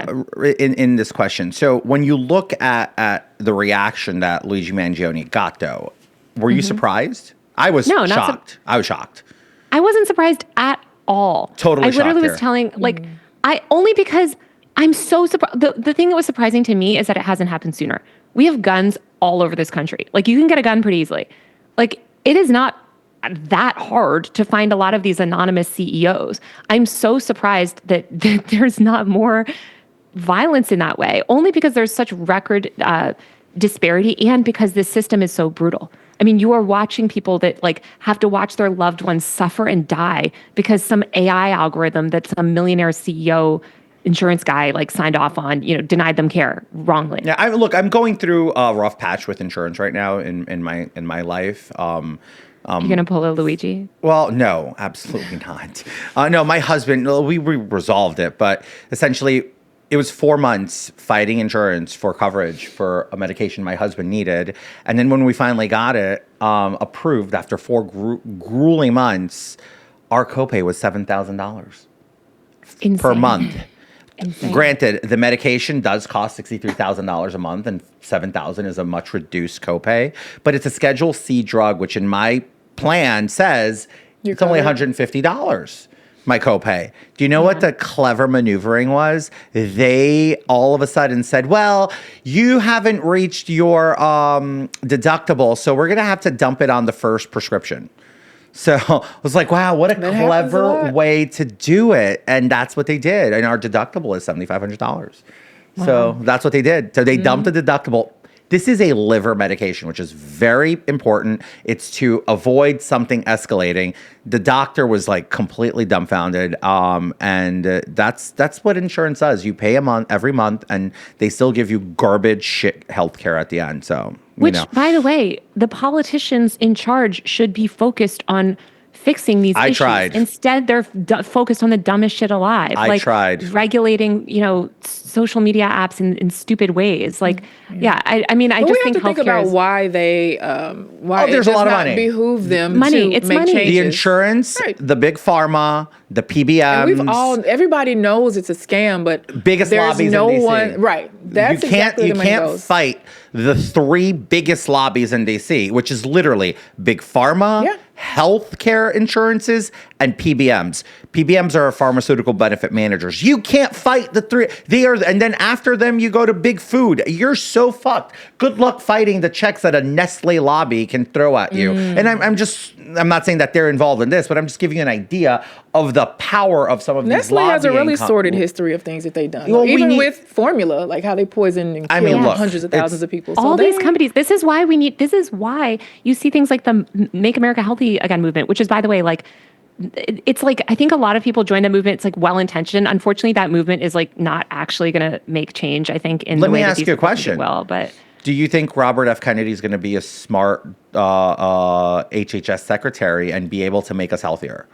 in this question. So when you look at the reaction that Luigi Mangione got, though, were you surprised? I was shocked. I was shocked. I wasn't surprised at all. Totally shocked. I literally was telling, only because I'm so surprised. The thing that was surprising to me is that it hasn't happened sooner. We have guns all over this country. You can get a gun pretty easily. It is not that hard to find a lot of these anonymous CEOs. I'm so surprised that there's not more violence in that way, only because there's such record disparity and because this system is so brutal. I mean, you are watching people that have to watch their loved ones suffer and die because some AI algorithm that some millionaire CEO insurance guy signed off on, denied them care wrongly. Yeah, I'm going through a rough patch with insurance right now in my life. You're going to pull a Luigi? Well, no, absolutely not. No, my husband, we resolved it, but essentially it was 4 months fighting insurance for coverage for a medication my husband needed. And then when we finally got it approved after 4 grueling months, our copay was $7,000 per month. Insane. Granted, the medication does cost $63,000 a month, and $7,000 is a much reduced copay. But it's a Schedule C drug, which in my plan says it's only $150, my copay. Do you know what the clever maneuvering was? They all of a sudden said, well, you haven't reached your deductible, so we're going to have to dump it on the first prescription. So I was like, wow, what a clever way to do it. And that's what they did. And our deductible is $7,500. Wow. So that's what they did. So they dumped the deductible. This is a liver medication, which is very important. It's to avoid something escalating. The doctor was like completely dumbfounded. And that's what insurance does. You pay every month, and they still give you garbage shit healthcare at the end. So, by the way, the politicians in charge should be focused on fixing these issues. Tried. Instead, they're focused on the dumbest shit alive. I tried. Regulating, social media apps in stupid ways. I just think think about why they there's a lot of money. Behoove them money. to It's make money. changes. The insurance, the big pharma, the PBMs. And everybody knows it's a scam, but biggest there's lobbies no in DC. one right. That's exactly you the money can't goes. fight the 3 biggest lobbies in DC, which is literally big pharma, healthcare insurances, and PBMs. PBMs are pharmaceutical benefit managers. You can't fight the 3. And then after them, you go to big food. You're so fucked. Good luck fighting the checks that a Nestle lobby can throw at you. And I'm not saying that they're involved in this, but I'm just giving you an idea of the power of some of these Nestle has a really sordid history of things that they've done. Well, even with formula, like how they poison and kill hundreds of thousands of people. All these companies, this is why you see things like the Make America Healthy Again movement, which is, by the way, it's like, I think a lot of people join that movement. It's like well-intentioned. Unfortunately, that movement is like not actually going to make change, I think, in the way that these people think it will. But do you think Robert F. Kennedy is going to be a smart HHS secretary and be able to make us healthier?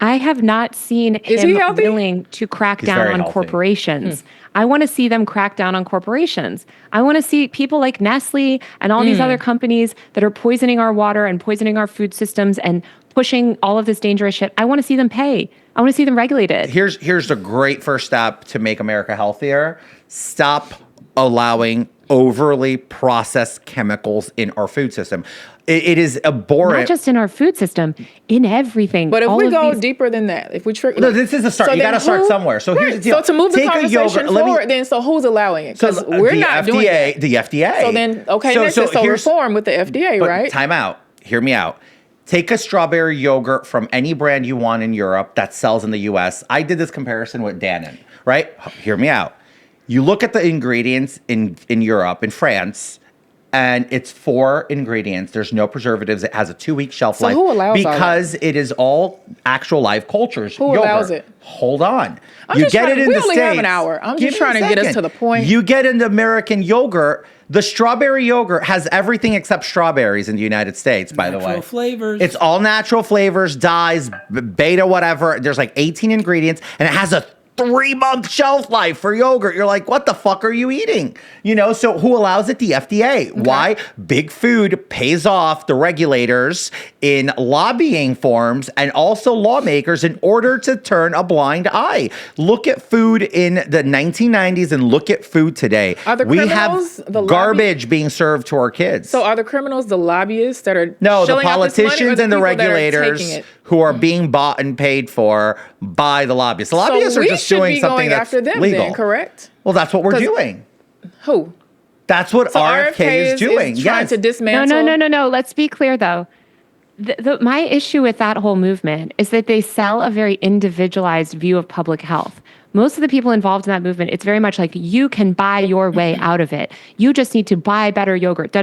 I have not seen him willing to crack down on corporations. I want to see them crack down on corporations. I want to see people like Nestle and all these other companies that are poisoning our water and poisoning our food systems and pushing all of this dangerous shit. I want to see them pay. I want to see them regulated. Here's the great first step to make America healthier. Stop allowing overly processed chemicals in our food system. It is abhorrent. Not just in our food system, in everything. But if we go deeper than that, if we no, this is a start. You got to start somewhere. So here's the deal. So to move the conversation forward, then so who's allowing it? Because we're not doing it. The FDA. So then, so reform with the FDA, right? Time out. Hear me out. Take a strawberry yogurt from any brand you want in Europe that sells in the U.S. I did this comparison with Dannon, right? Hear me out. You look at the ingredients in Europe, in France, and it's 4 ingredients. There's no preservatives. It has a 2-week shelf life. Who allows because it is all actual live cultures. Who allows it? Hold on. We only have an hour. I'm just trying to get us to the point. You get into American yogurt. The strawberry yogurt has everything except strawberries in the United States, by the way. Natural flavors. It's all natural flavors, dyes, beta, whatever. There's like 18 ingredients, and it has a 3-month shelf life for yogurt. You're like, what the fuck are you eating? So who allows it? The FDA. Okay. Why? Big food pays off the regulators in lobbying forms and also lawmakers in order to turn a blind eye. Look at food in the 1990s and look at food today. Are the criminals we have garbage being served to our kids. So are the criminals the lobbyists that are the politicians and the regulators who are being bought and paid for by the lobbyists. The lobbyists are just doing something that's legal. Then, correct? Well, that's what we're doing. Who? That's what RFK is doing. Is trying to dismantle. No. Let's be clear, though. My issue with that whole movement is that they sell a very individualized view of public health. Most of the people involved in that movement, it's very much like you can buy your way out of it. You just need to buy better yogurt.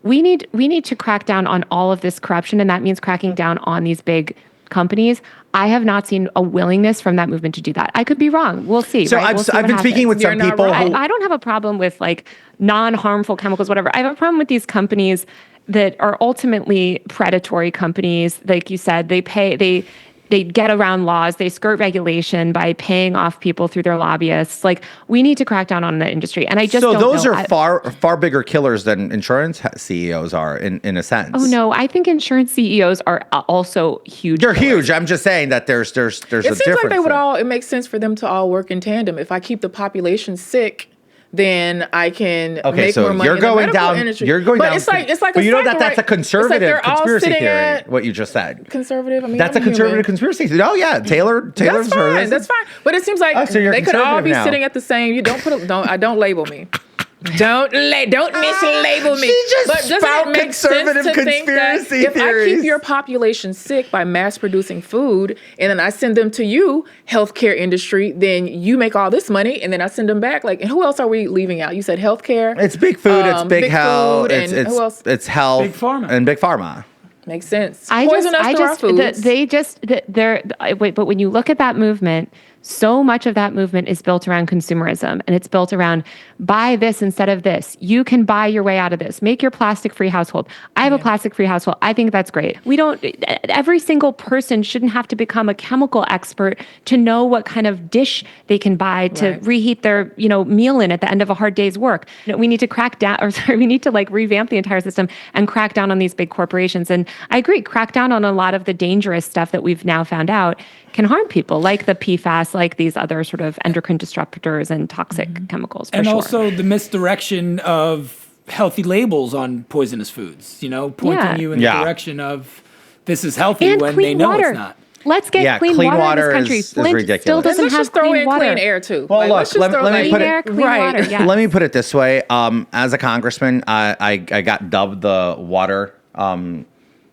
We need to crack down on all of this corruption, and that means cracking down on these big companies. I have not seen a willingness from that movement to do that. I could be wrong. We'll see. So right? I've been speaking with some people. I don't have a problem with like non-harmful chemicals, whatever. I have a problem with these companies that are ultimately predatory companies. Like you said, they get around laws, they skirt regulation by paying off people through their lobbyists. Like, we need to crack down on the industry. And I just don't know. So those are far bigger killers than insurance CEOs are in a sense. Oh no, I think insurance CEOs are also huge. They're huge. I'm just saying that there's a difference. It seems like it makes sense for them to all work in tandem. If I keep the population sick, then I can make more money in the medical industry. You're going down. It's like but you know that's a conservative conspiracy theory. What you just said. Conservative. I mean, that's a conservative conspiracy theory. Oh yeah, Taylor's That's fine. But it seems like they could all be sitting at the same. Don't label me. Don't mislabel me. She just but doesn't spout it make conservative sense to think that conspiracy if I theories. keep your population sick by mass producing food, and then I send them to you, healthcare industry, then you make all this money, and then I send them back. Like, and who else are we leaving out? You said healthcare. It's big food. It's big health. And who else? It's health. Big pharma. And big pharma. Makes sense. But when you look at that movement, so much of that movement is built around consumerism, and it's built around buy this instead of this. You can buy your way out of this. Make your plastic-free household. I have a plastic-free household. I think that's great. Every single person shouldn't have to become a chemical expert to know what kind of dish they can buy to reheat their, meal in at the end of a hard day's work. We need to revamp the entire system and crack down on these big corporations. And I agree, crack down on a lot of the dangerous stuff that we've now found out can harm people, like the PFAS, like these other sort of endocrine disruptors and toxic chemicals. And also the misdirection of healthy labels on poisonous foods, pointing you in the direction of this is healthy and when they know water. it's not. Let's get clean water in this country. Flint ridiculous. Still doesn't have clean water. Clean air too. Well, look, let me put it. Clean water. Yeah. Let me put it this way. As a congressman, I got dubbed the water.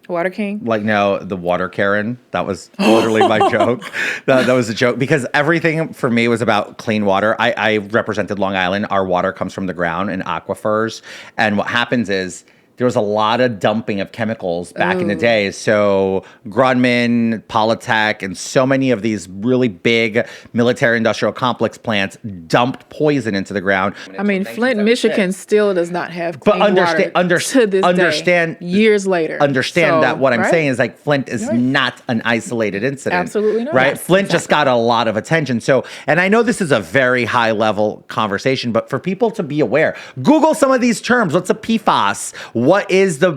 Water King? The water Karen. That was literally my joke. That was a joke because everything for me was about clean water. I represented Long Island. Our water comes from the ground in aquifers. And what happens is there was a lot of dumping of chemicals back in the day. So Grumman, Polytech, and so many of these really big military industrial complex plants dumped poison into the ground. I mean, Flint, Michigan still does not have clean water to this day, years later. Understand that what I'm saying is like Flint is not an isolated incident. Absolutely not. Right? Yes, Flint just got a lot of attention. So, and I know this is a very high level conversation, but for people to be aware, Google some of these terms. What's a PFAS? What is the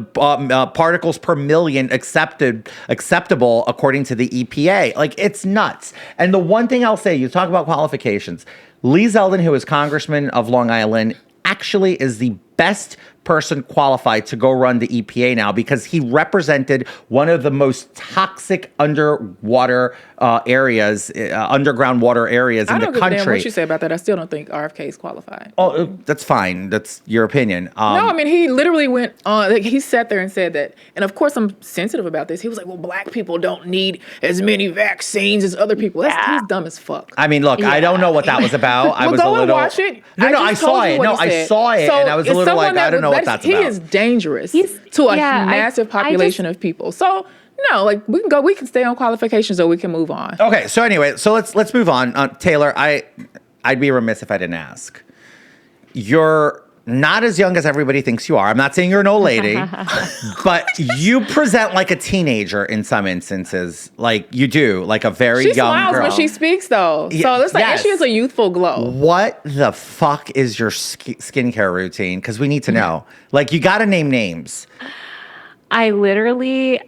particles per million acceptable according to the EPA? Like, it's nuts. And the one thing I'll say, you talk about qualifications. Lee Zeldin, who is congressman of Long Island, actually is the best person qualified to go run the EPA now because he represented one of the most toxic underground water areas in the country. I don't give a damn what you say about that. I still don't think RFK is qualified. Oh, that's fine. That's your opinion. No, I mean, he literally went on, he sat there and said that, and of course I'm sensitive about this. He was like, well, black people don't need as many vaccines as other people. He's dumb as fuck. I mean, look, I don't know what that was about. I was go a little. And watch it. I saw it. I saw it, and I was a little like, I don't know what that's about. He is dangerous to a massive population of people. So no, like we can stay on qualifications or we can move on. Okay, so anyway, let's move on. Taylor, I'd be remiss if I didn't ask. You're not as young as everybody thinks you are. I'm not saying you're an old lady, but you present like a teenager in some instances. Like you do, like a very young girl. She smiles when she speaks, though. So it's like, and she has a youthful glow. What the fuck is your skincare routine? Because we need to know. Like, you got to name names. I literally,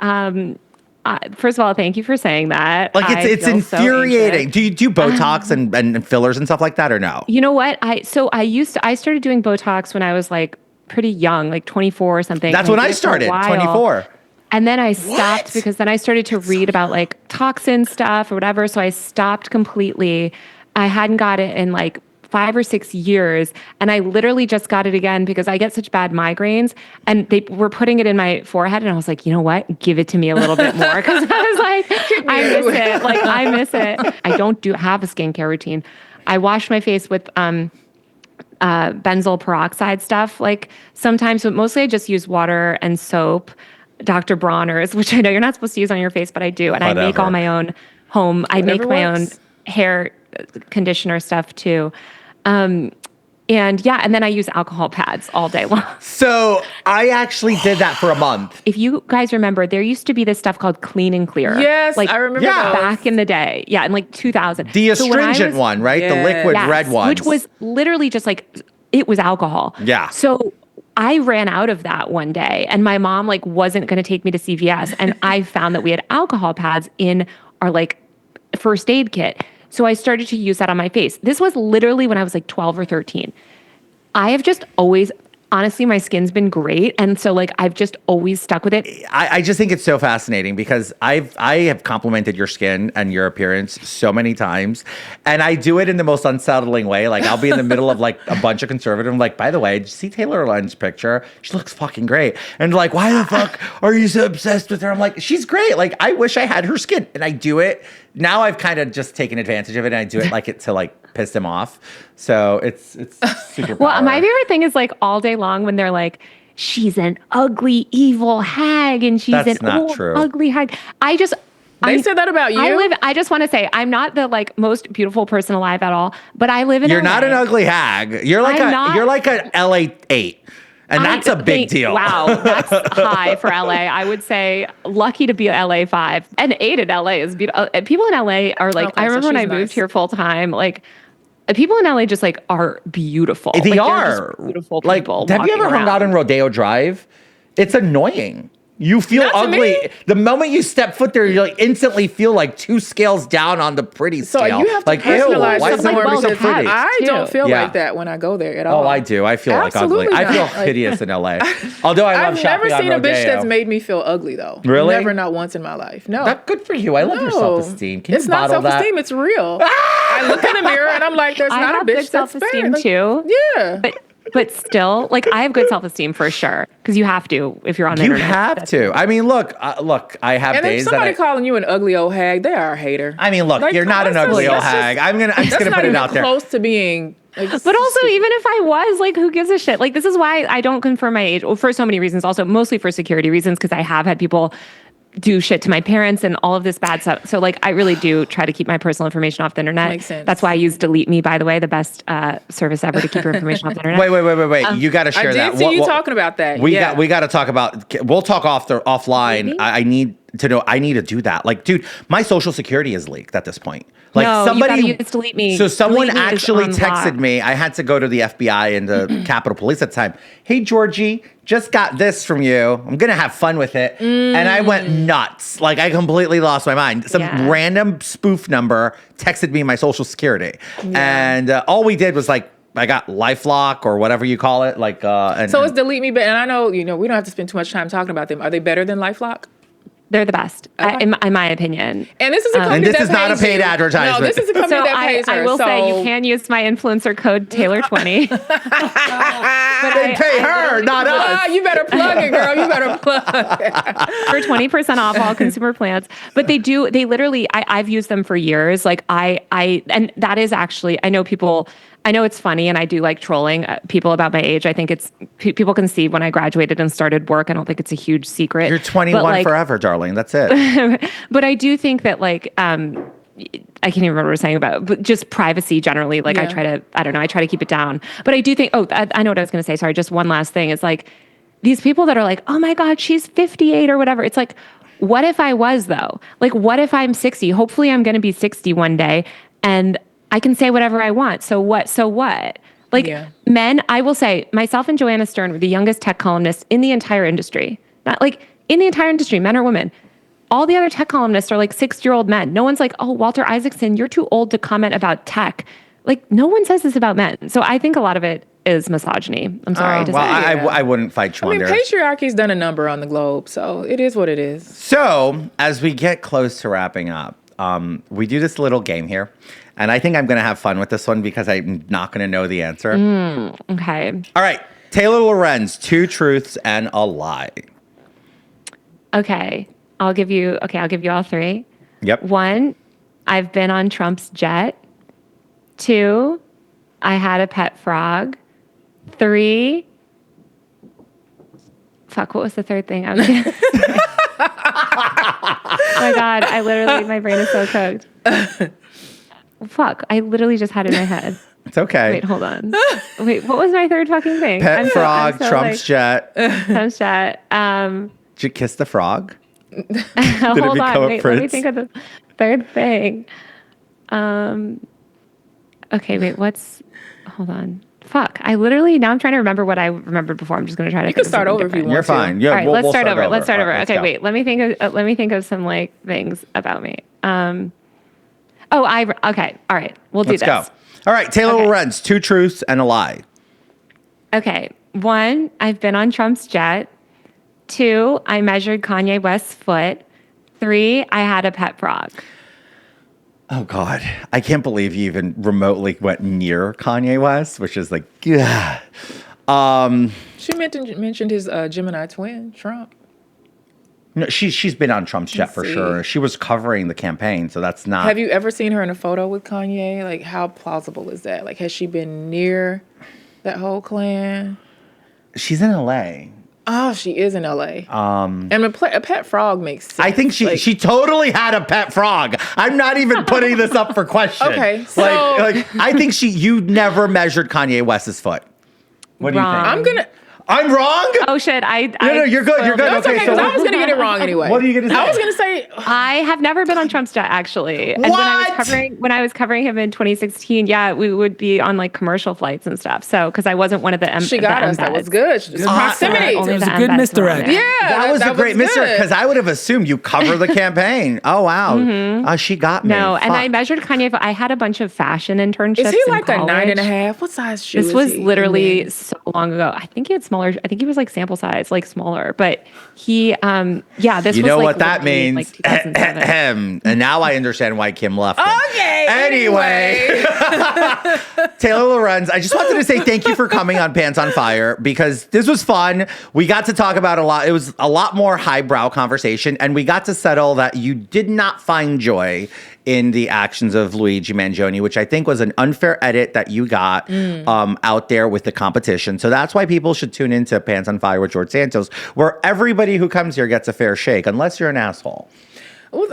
first of all, thank you for saying that. Like, it's infuriating. Do you do Botox and fillers and stuff like that, or no? You know what? I started doing Botox when I was like pretty young, like 24 or something. That's when I started, 24. And then I stopped because then I started to read about like toxin stuff or whatever. So I stopped completely. I hadn't got it in like 5 or 6 years. And I literally just got it again because I get such bad migraines, and they were putting it in my forehead. And I was like, you know what? Give it to me a little bit more. Cause I was like, I miss it. Like, I miss it. I don't have a skincare routine. I wash my face with, benzoyl peroxide stuff. Like sometimes, but mostly I just use water and soap, Dr. Bronner's, which I know you're not supposed to use on your face, but I do. And I make all my own home. I make my own hair conditioner stuff too. And then I use alcohol pads all day long. So I actually did that for a month. If you guys remember, there used to be this stuff called Clean and Clear. Yes, like, I remember back in the day. Yeah, in like 2000. The astringent one, right? The liquid red one. Which was literally just like, it was alcohol. Yeah. So I ran out of that one day, and my mom like wasn't going to take me to CVS, and I found that we had alcohol pads in our like first aid kit. So I started to use that on my face. This was literally when I was like 12 or 13. I have just always honestly, my skin's been great. And so like, I've just always stuck with it. I just think it's so fascinating because I have complimented your skin and your appearance so many times. And I do it in the most unsettling way. Like I'll be in the middle of like a bunch of conservative. I'm like, by the way, did you see Taylor Lenz's picture? She looks fucking great. And like, why the fuck are you so obsessed with her? I'm like, she's great. Like I wish I had her skin. And I do it. Now I've kind of just taken advantage of it and I do it like it to like piss him off. So it's super power. Well, my favorite thing is like all day long when they're like, she's an ugly, evil hag and she's That's an not old, true. ugly hag. They said that about you? I just want to say, I'm not the like most beautiful person alive at all, but I live in You're LA. not an ugly hag. You're like you're like an LA 8. And that's a big deal. Wow, that's high for LA. I would say lucky to be at LA 5. And 8 in LA is beautiful. People in LA are like, Okay, I remember so when I she's moved nice. here full time, like people in LA just like are beautiful. They like, are. they're just beautiful Like, people. have you ever walking hung out around. in Rodeo Drive? It's annoying. You feel Not to ugly. me. The moment you step foot there, you like instantly feel like 2 scales down on the pretty So scale. you have to like, personalize why this is it more so because pretty? I don't feel Yeah. like that when I go there at all. Oh, I do. I feel Absolutely like ugly. I feel not. Like- hideous in LA. Although I love I've shopping never on seen a bitch Rodeo. that's made me feel ugly though. Really? Never, not once in my life. No. That's good for you. I love your No. self-esteem. Can It's you not bottle that? self-esteem, it's real. I look in the mirror and I'm like, there's I not have a bitch good that's self-esteem bad. too. Yeah. But still, like I have good self-esteem for sure because you have to if you're on the You internet. have to. I mean, look. I have And if days that somebody calling you an ugly old hag, they are a hater. I mean, look. Like, You're not an ugly old that's just- hag. I'm just That's gonna not put it even out there. close to being. Like, But also, even if I was, like, who gives a shit? Like, this is why I don't confirm my age. Well, for so many reasons, also mostly for security reasons, because I have had people do shit to my parents and all of this bad stuff. So, like, I really do try to keep my personal information off the internet. Makes sense. That's why I use Delete Me, by the way, the best service ever to keep your information off the internet. Wait. You got to I share did that. see you talking about that. We yeah. got to talk about. We'll talk offline. Maybe? I need to know. I need to do that. Like, dude, my social security is leaked at this point. Like No, somebody you gotta use Delete Me. So someone Delete Me is actually unlocked. texted me. I had to go to the FBI and the Capitol Police at the time. Hey, Georgie, just got this from you. I'm gonna have fun with it. And I went nuts. Like I completely lost my mind. Some Yeah. random spoof number texted me my social security, and all we did was like. I got LifeLock or whatever you call it, like. And, So it's Delete Me, and I know we don't have to spend too much time talking about them. Are they better than LifeLock? They're the best, Okay. in my opinion. And this is a company And this that is not a pays paid you. advertisement. No, this is a company So that pays her. I will so say you can use my influencer code Taylor20. But they pay her, not us. You better plug it, girl. You better plug. for 20% off all consumer plans. But they literally, I've used them for years. Like and that is actually, I know it's funny and I do like trolling people about my age. I think it's, people can see when I graduated and started work. I don't think it's a huge secret. You're 21 But, like, forever, darling. That's it. But I do think that like, I can't even remember what I was saying about, but just privacy generally. Like Yeah. I try to keep it down. But I do think, I know what I was going to say. Sorry, just one last thing. It's like these people that are like, oh my God, she's 58 or whatever. It's like, what if I was though? Like, what if I'm 60? Hopefully I'm going to be 60 one day and I can say whatever I want. So what? Like Yeah. men, I will say myself and Joanna Stern were the youngest tech columnists in the entire industry. Not like in the entire industry, men or women. All the other tech columnists are like 60-year-old men. No one's like, oh, Walter Isaacson, you're too old to comment about tech. Like, no one says this about men. So I think a lot of it is misogyny. I'm sorry to Well, say. I wouldn't fight you I mean, on there. patriarchy's done a number on the globe, so it is what it is. So, as we get close to wrapping up, we do this little game here. And I think I'm going to have fun with this one because I'm not going to know the answer. Okay. All right. Taylor Lorenz, 2 truths and a lie. Okay. I'll give you all 3. Yep. 1, I've been on Trump's jet. 2, I had a pet frog. 3, fuck, what was the third thing? I was gonna say? Oh my God, my brain is so cooked. Fuck, I literally just had it in my head. It's okay. Wait, hold on. Wait, what was my third fucking thing? Pet frog, Trump's jet. Trump's jet. Did you kiss the frog? Hold become on. a Wait, let me prince? think of the third thing. Okay, wait, hold on. Fuck. Now I'm trying to remember what I remembered before. I'm just going to try to You think can of start something over if you different. want. You're fine. Yeah, All right, we'll let's start over. Let's start All over. right, let's Okay, go. wait. Let me think of some like things about me. Okay. All right. We'll do Let's this. go. All right. Taylor Okay. Lorenz, 2 truths and a lie. Okay. 1, I've been on Trump's jet. 2, I measured Kanye West's foot. 3, I had a pet frog. Oh, God. I can't believe you even remotely went near Kanye West, which is like, yeah. She mentioned his Gemini twin, Trump. No, she's been on Trump's jet for sure. She was covering the campaign, so that's not. Have you ever seen her in a photo with Kanye? Like, how plausible is that? Like, has she been near that whole clan? She's in LA. Oh, she is in LA. And a pet frog makes sense. I think she totally had a pet frog. I'm not even putting this up for question. Okay, so I think you never measured Kanye West's foot. What do you think? I'm wrong? Oh, shit. No, you're good. You're good. No, it's okay, because I was going to get it wrong anyway. What are you going to say? I was going to say... I have never been on Trump's jet, actually. And when I was covering him in 2016, we would be on like commercial flights and stuff. So, because I wasn't one of the She got us. That was good. Proximity. It was a good misdirect. Yeah. That was a great misdirect, because I would have assumed you cover the campaign. Oh, wow. She got me. No, and I measured Kanye. I had a bunch of fashion internships. Is he like college. a 9.5? What size shoe This is was he? literally so long ago. I think he had smaller. I think he was like sample size, like smaller. But he, this was. You know like what that means? Like 2007. And now I understand why Kim left him. Okay. Anyway. Taylor Lorenz, I just wanted to say thank you for coming on Pants on Fire, because this was fun. We got to talk about a lot. It was a lot more highbrow conversation, and we got to settle that you did not find joy in the actions of Luigi Mangione, which I think was an unfair edit that you got out there with the competition. So that's why people should tune into Pants on Fire with George Santos, where everybody who comes here gets a fair shake, unless you're an asshole. Well,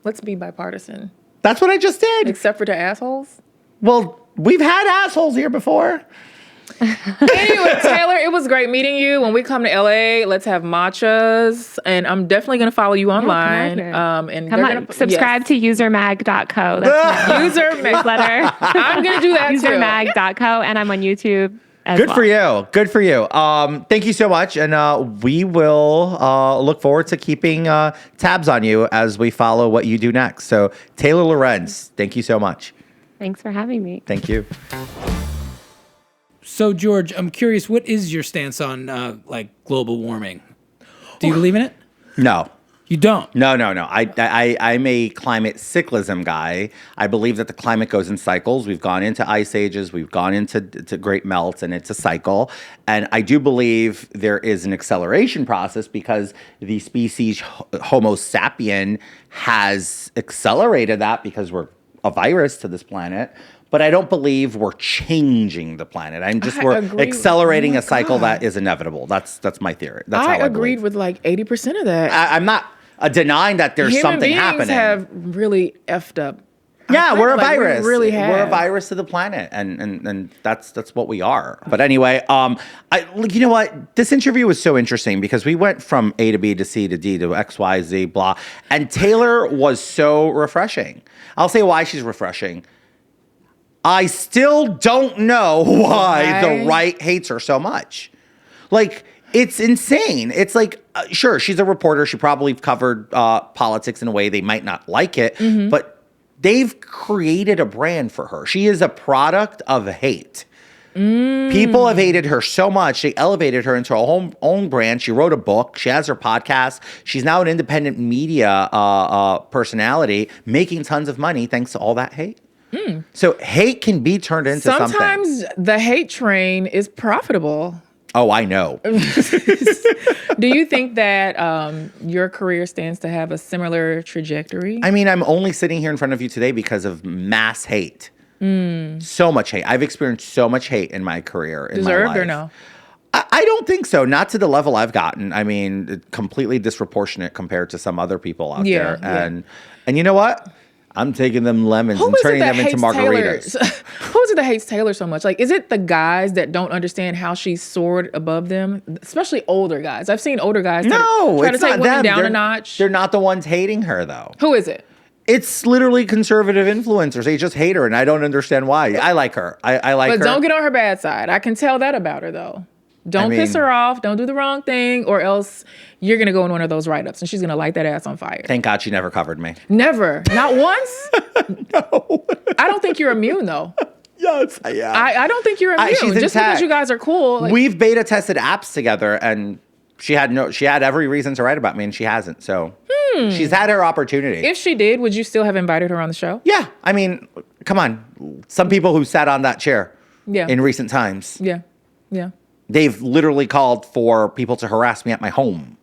let's be bipartisan. That's what I just did. Except for the assholes. Well, we've had assholes here before. Anyway, Taylor, it was great meeting you. When we come to LA, let's have matchas, and I'm definitely going to follow you online. And come on, subscribe to usermag.co. That's my Usermag. I'm going to do that usermag.co, and I'm on YouTube. Good for you. Good for you. Thank you so much. And we will look forward to keeping tabs on you as we follow what you do next. So Taylor Lorenz, thank you so much. Thanks for having me. Thank you. So, George, I'm curious, what is your stance on global warming? Do you believe in it? No. You don't? No. I'm a climate cyclism guy. I believe that the climate goes in cycles. We've gone into ice ages. We've gone into great melts, and it's a cycle. And I do believe there is an acceleration process because the species Homo sapien has accelerated that because we're a virus to this planet. But I don't believe we're changing the planet. We're accelerating a cycle that is inevitable. That's my theory. That's how I agreed with like 80% of that. I'm not denying that there's something happening. Human beings have really effed up. Yeah, we're a virus. We really have. We're a virus to the planet, and that's what we are. But anyway, you know what? This interview was so interesting because we went from A to B to C to D to X, Y, Z, blah. And Taylor was so refreshing. I'll say why she's refreshing. I still don't know why the right hates her so much. Like, it's insane. It's like, sure, she's a reporter. She probably covered politics in a way they might not like it, but they've created a brand for her. She is a product of hate. People have hated her so much. They elevated her into her own brand. She wrote a book. She has her podcast. She's now an independent media personality, making tons of money thanks to all that hate. So hate can be turned into something. Sometimes the hate train is profitable. Oh, I know. Do you think that your career stands to have a similar trajectory? I mean, I'm only sitting here in front of you today because of mass hate. So much hate. I've experienced so much hate in my career, in my life. Deserved or no? I don't think so. Not to the level I've gotten. I mean, completely disproportionate compared to some other people out there. And you know what? I'm taking them lemons and turning them into margaritas. Who is it that hates Taylor so much? Like, is it the guys that don't understand how she soared above them? Especially older guys. I've seen older guys try to take women down a notch. They're not the ones hating her, though. Who is it? It's literally conservative influencers. They just hate her, and I don't understand why. I like her. I like her. But don't get on her bad side. I can tell that about her, though. Don't piss her off. Don't do the wrong thing, or else you're going to go in one of those write-ups, and she's going to light that ass on fire. Thank God she never covered me. Never. Not once? No. I don't think you're immune, though. Yes, I am. I don't think you're immune. She's just because you guys are cool. Like, we've beta tested apps together, and she had every reason to write about me, and she hasn't. So she's had her opportunity. If she did, would you still have invited her on the show? Yeah. I mean, come on. Some people who sat on that chair in recent times. Yeah. Yeah. They've literally called for people to harass me at my home.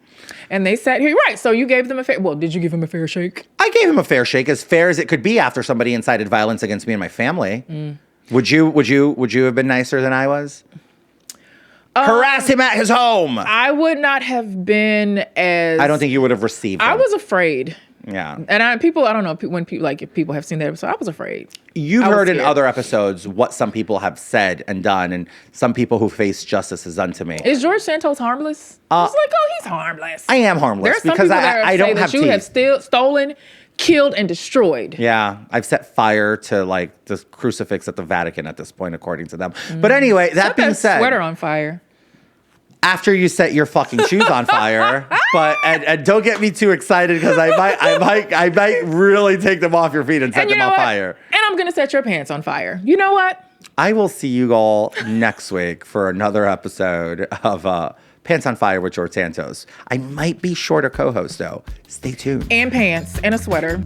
And they sat here. Right. So you gave them a fair... Well, did you give him a fair shake? I gave him a fair shake, as fair as it could be after somebody incited violence against me and my family. Would you have been nicer than I was? Harass him at his home. I would not have been as... I don't think you would have received him. I was afraid. Yeah. And I don't know when people, like, if people have seen that episode, I was afraid. You've heard in other episodes what some people have said and done, and some people who face justice has done to me. Is George Santos harmless? It's like, he's harmless. I am harmless. There are some because people that I don't have you have stolen, killed, and destroyed. Yeah. I've set fire to, like, the crucifix at the Vatican at this point, according to them. But anyway, that being said... sweater on fire. After you set your fucking shoes on fire, but and don't get me too excited, because I might really take them off your feet and set them on fire. And I'm gonna set your pants on fire. You know what? I will see you all next week for another episode of Pants on Fire with George Santos. I might be short a co-host though. Stay tuned. And pants and a sweater.